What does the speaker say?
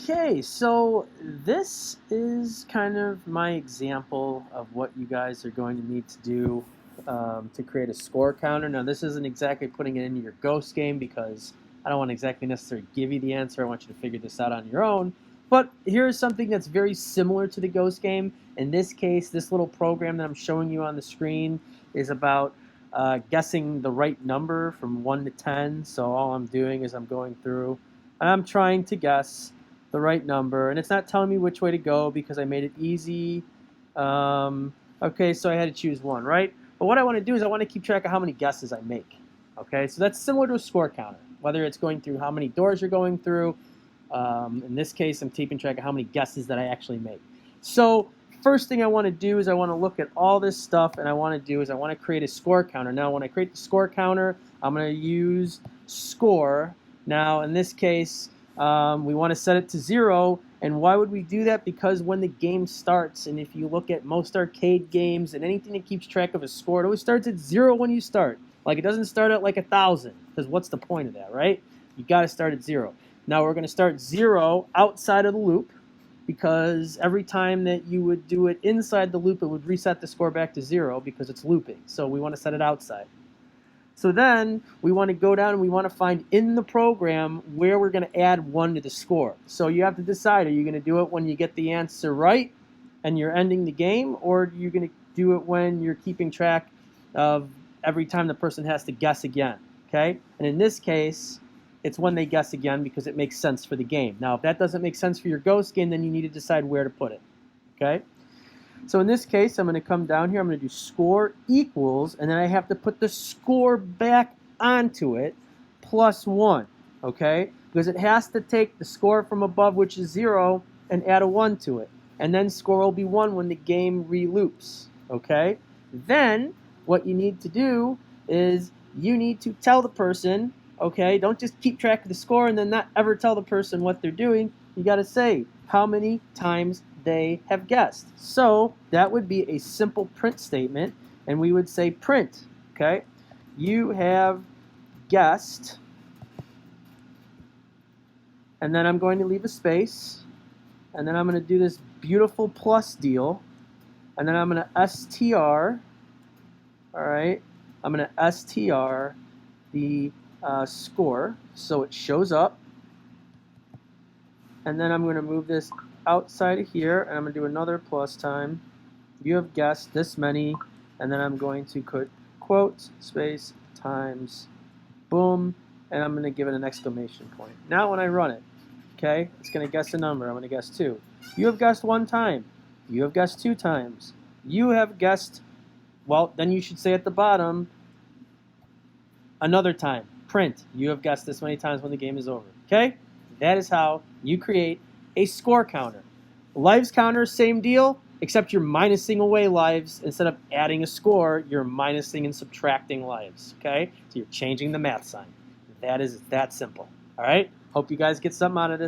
Okay, so this is kind of my example of what you guys are going to need to do to create a score counter. Now, this isn't exactly putting it into your Ghost game because I don't want to exactly necessarily give you the answer. I want you to figure this out on your own. But here's something that's very similar to the Ghost game. In this case, this little program that I'm showing you on the screen is about guessing the right number from 1 to 10. So all I'm doing is I'm going through and I'm trying to guess the right number, and it's not telling me which way to go because I made it easy. Okay, so I had to choose one, right? But what I want to do is I want to keep track of how many guesses I make. Okay, so that's similar to a score counter, whether it's going through how many doors you're going through. In this case, I'm keeping track of how many guesses that I actually make. So first thing I want to do is I want to look at all this stuff, and I want to create a score counter. Now, when I create the score counter, I'm going to use score. Now, in this case, we want to set it to 0, and why would we do that? Because when the game starts, and if you look at most arcade games and anything that keeps track of a score, it always starts at 0 when you start. Like, it doesn't start at like 1,000, because what's the point of that, right? You got to start at 0. Now we're going to start 0 outside of the loop, because every time that you would do it inside the loop, it would reset the score back to 0 because it's looping. So we want to set it outside. So then we want to go down and we want to find in the program where we're going to add 1 to the score. So you have to decide, are you going to do it when you get the answer right and you're ending the game, or are you going to do it when you're keeping track of every time the person has to guess again? Okay? And in this case, it's when they guess again because it makes sense for the game. Now, if that doesn't make sense for your Ghost game, then you need to decide where to put it. Okay? So in this case, I'm going to come down here. I'm going to do score equals, and then I have to put the score back onto it plus 1, okay? Because it has to take the score from above, which is 0, and add a 1 to it. And then score will be 1 when the game re-loops, okay? Then what you need to do is you need to tell the person, okay? Don't just keep track of the score and then not ever tell the person what they're doing. You got to say how many times they have guessed. So that would be a simple print statement, and we would say print, okay? You have guessed, and then I'm going to leave a space, and then I'm going to do this beautiful plus deal, and then I'm going to str, all right? I'm going to str the score so it shows up, and then I'm going to move this outside of here, and I'm going to do another plus time. You have guessed this many, and then I'm going to put quote, space, times, boom, and I'm going to give it an exclamation point. Now when I run it, okay, it's going to guess a number. I'm going to guess 2. You have guessed 1 time. You have guessed 2 times. You have guessed, well, then you should say at the bottom, another time. Print. You have guessed this many times when the game is over. Okay? That is how you create a score counter. Lives counter, same deal, except you're minusing away lives. Instead of adding a score, you're minusing and subtracting lives. Okay? So you're changing the math sign. That is that simple. All right? Hope you guys get something out of this.